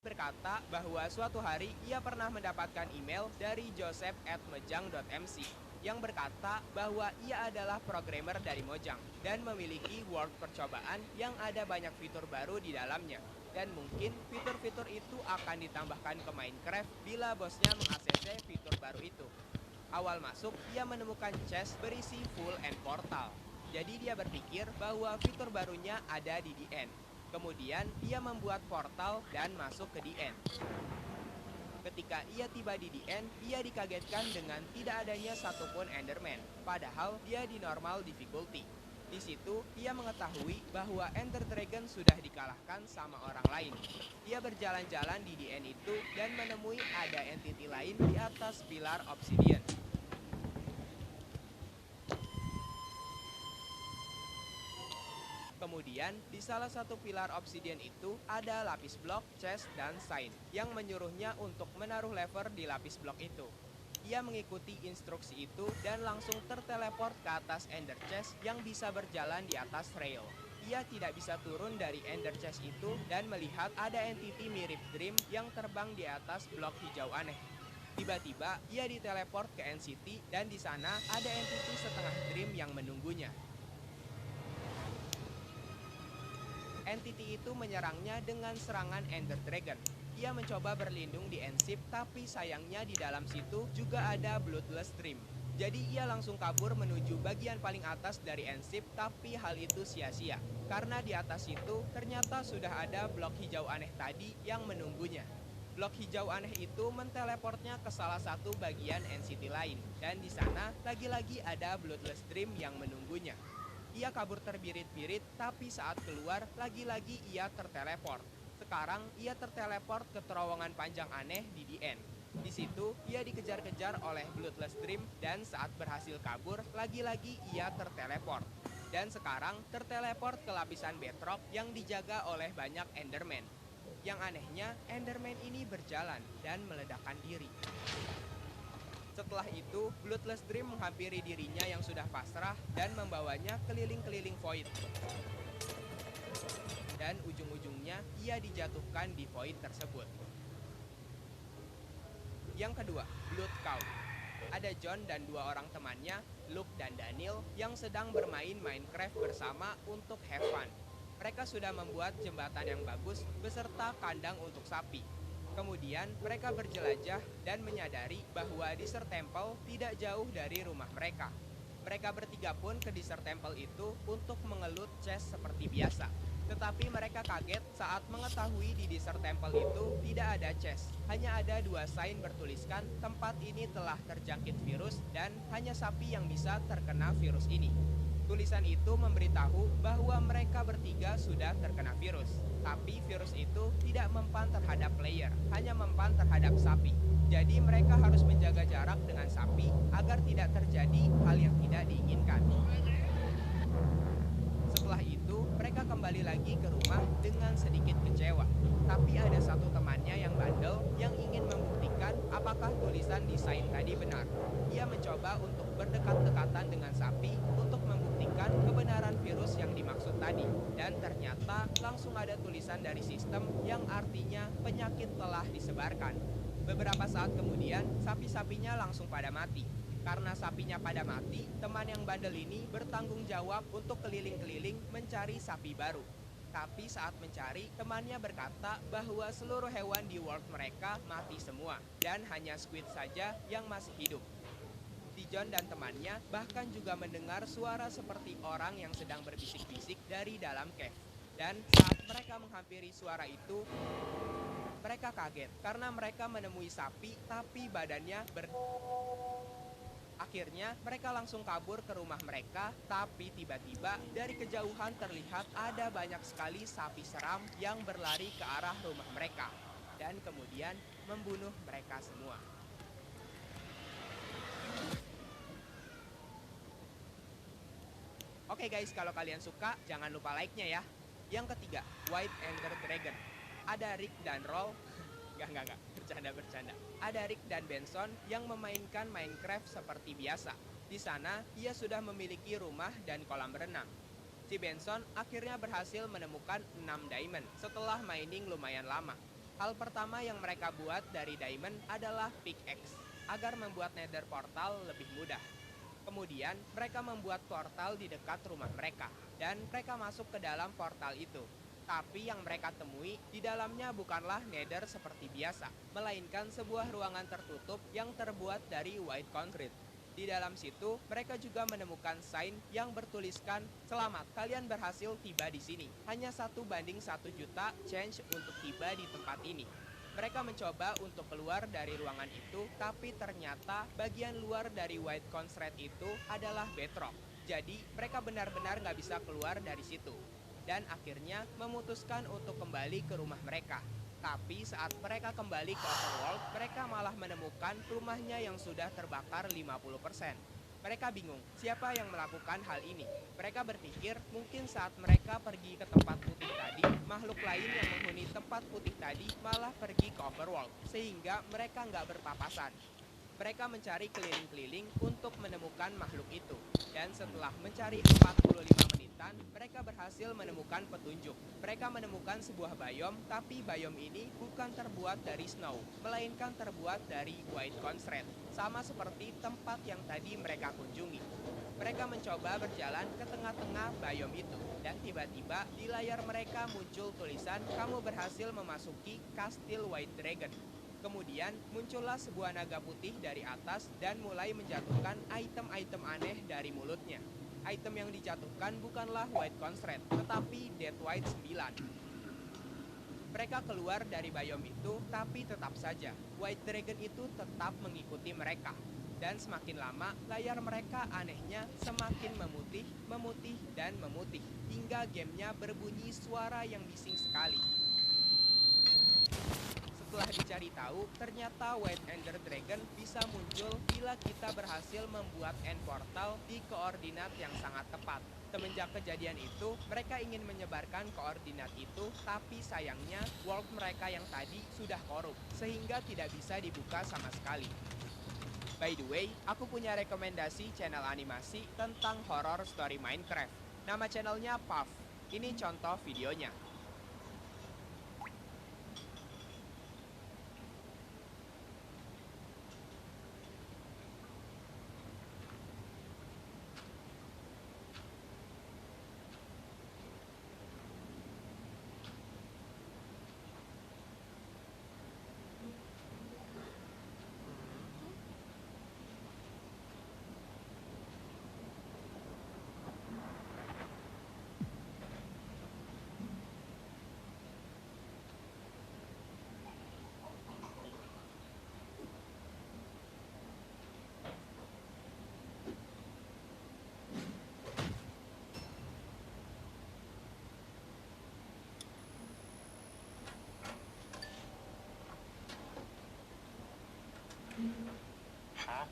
Berkata bahwa suatu hari ia pernah mendapatkan email dari joseph@mojang.mc yang berkata bahwa ia adalah programmer dari Mojang dan memiliki world percobaan yang ada banyak fitur baru di dalamnya. Dan mungkin fitur-fitur itu akan ditambahkan ke Minecraft bila bosnya mengakses fitur baru itu. Awal masuk, ia menemukan chest berisi full end portal. Jadi dia berpikir bahwa fitur barunya ada di the end. Kemudian ia membuat portal dan masuk ke the end. Ketika ia tiba di the end, ia dikagetkan dengan tidak adanya satupun Enderman, padahal dia di normal difficulty. Di situ, ia mengetahui bahwa Ender Dragon sudah dikalahkan sama orang lain. Ia berjalan-jalan di the end itu dan menemui ada entity lain di atas pilar obsidian. Kemudian, di salah satu pilar obsidian itu ada lapis blok, chest, dan sign yang menyuruhnya untuk menaruh lever di lapis blok itu. Ia mengikuti instruksi itu dan langsung terteleport ke atas ender chest yang bisa berjalan di atas rail. Ia tidak bisa turun dari ender chest itu dan melihat ada entity mirip Dream yang terbang di atas blok hijau aneh. Tiba-tiba, ia diteleport ke NCT dan di sana ada entity setengah Dream yang menunggunya. Entity itu menyerangnya dengan serangan Ender Dragon. Ia mencoba berlindung di Ensip, tapi sayangnya di dalam situ juga ada Bloodless Dream. Jadi ia langsung kabur menuju bagian paling atas dari Ensip, tapi hal itu sia-sia. Karena di atas itu ternyata sudah ada blok hijau aneh tadi yang menunggunya. Blok hijau aneh itu menteleportnya ke salah satu bagian NCT lain. Dan di sana lagi-lagi ada Bloodless Dream yang menunggunya. Ia kabur terbirit-birit, tapi saat keluar, lagi-lagi ia terteleport. Sekarang, ia terteleport ke terowongan panjang aneh di the end. Di situ, ia dikejar-kejar oleh Bloodless Dream, dan saat berhasil kabur, lagi-lagi ia terteleport. Dan sekarang, terteleport ke lapisan bedrock yang dijaga oleh banyak Enderman. Yang anehnya, Enderman ini berjalan dan meledakkan diri. Setelah itu, Bloodless Dream menghampiri dirinya yang sudah pasrah dan membawanya keliling-keliling void. Dan ujung-ujungnya, ia dijatuhkan di void tersebut. Yang kedua, Blood Cow. Ada John dan dua orang temannya, Luke dan Daniel, yang sedang bermain Minecraft bersama untuk have fun. Mereka sudah membuat jembatan yang bagus beserta kandang untuk sapi. Kemudian mereka berjelajah dan menyadari bahwa Desert Temple tidak jauh dari rumah mereka. Mereka bertiga pun ke Desert Temple itu untuk mengelut chest seperti biasa. Tetapi mereka kaget saat mengetahui di Desert Temple itu tidak ada chest. Hanya ada dua sign bertuliskan tempat ini telah terjangkit virus dan hanya sapi yang bisa terkena virus ini. Tulisan itu memberitahu bahwa mereka bertiga sudah terkena virus. Tapi virus itu tidak mempan terhadap player, hanya mempan terhadap sapi. Jadi mereka harus menjaga jarak dengan sapi agar tidak terjadi hal yang tidak diinginkan. Setelah itu, mereka kembali lagi ke rumah dengan sedikit kecewa. Tapi ada satu temannya yang bandel yang ingin membuktikan apakah tulisan desain tadi benar. Ia mencoba untuk berdekat-dekatan dengan sapi untuk membuktikan kebenaran virus yang dimaksud tadi. Dan ternyata langsung ada tulisan dari sistem yang artinya penyakit telah disebarkan. Beberapa saat kemudian, sapi-sapinya langsung pada mati. Karena sapinya pada mati, teman yang bandel ini bertanggung jawab untuk keliling-keliling mencari sapi baru. Tapi saat mencari, temannya berkata bahwa seluruh hewan di world mereka mati semua, dan hanya squid saja yang masih hidup. John dan temannya bahkan juga mendengar suara seperti orang yang sedang berbisik-bisik dari dalam cave. Dan saat mereka menghampiri suara itu, mereka kaget karena mereka menemui sapi tapi badannya Akhirnya, mereka langsung kabur ke rumah mereka, tapi tiba-tiba dari kejauhan terlihat ada banyak sekali sapi seram yang berlari ke arah rumah mereka, dan kemudian membunuh mereka semua. Oke guys, kalau kalian suka, jangan lupa like-nya ya. Yang ketiga, White Ender Dragon. Ada Rick dan Roll. Enggak, bercanda. Ada Rick dan Benson yang memainkan Minecraft seperti biasa. Di sana, ia sudah memiliki rumah dan kolam renang. Si Benson akhirnya berhasil menemukan 6 diamond setelah mining lumayan lama. Hal pertama yang mereka buat dari diamond adalah pickaxe, agar membuat nether portal lebih mudah. Kemudian, mereka membuat portal di dekat rumah mereka, dan mereka masuk ke dalam portal itu. Tapi yang mereka temui di dalamnya bukanlah nether seperti biasa, melainkan sebuah ruangan tertutup yang terbuat dari white concrete. Di dalam situ, mereka juga menemukan sign yang bertuliskan, "Selamat, kalian berhasil tiba di sini. Hanya 1 banding 1 juta change untuk tiba di tempat ini." Mereka mencoba untuk keluar dari ruangan itu, tapi ternyata bagian luar dari white concrete itu adalah bedrock. Jadi, mereka benar-benar nggak bisa keluar dari situ. Dan akhirnya memutuskan untuk kembali ke rumah mereka. Tapi saat mereka kembali ke Overworld, mereka malah menemukan rumahnya yang sudah terbakar 50%. Mereka bingung, siapa yang melakukan hal ini? Mereka berpikir mungkin saat mereka pergi ke tempat putih tadi, makhluk lain yang menghuni tempat putih tadi malah pergi ke Overworld, sehingga mereka nggak berpapasan. Mereka mencari keliling-keliling untuk menemukan makhluk itu. Dan setelah mencari 45 menitan, mereka berhasil menemukan petunjuk. Mereka menemukan sebuah biom, tapi biom ini bukan terbuat dari snow, melainkan terbuat dari white concrete, sama seperti tempat yang tadi mereka kunjungi. Mereka mencoba berjalan ke tengah-tengah biom itu, dan tiba-tiba di layar mereka muncul tulisan, "Kamu berhasil memasuki Kastil White Dragon." Kemudian muncullah sebuah naga putih dari atas dan mulai menjatuhkan item-item aneh dari mulutnya. Item yang dijatuhkan bukanlah white concrete, tetapi dead white 9. Mereka keluar dari biom itu, tapi tetap saja white dragon itu tetap mengikuti mereka. Dan semakin lama, layar mereka anehnya semakin memutih, memutih, dan memutih, hingga gamenya berbunyi suara yang bising sekali. Setelah dicari tahu, ternyata White Ender Dragon bisa muncul bila kita berhasil membuat end portal di koordinat yang sangat tepat. Semenjak kejadian itu, mereka ingin menyebarkan koordinat itu, tapi sayangnya world mereka yang tadi sudah korup, sehingga tidak bisa dibuka sama sekali. By the way, aku punya rekomendasi channel animasi tentang horror story Minecraft. Nama channelnya Puff. Ini contoh videonya. Hah?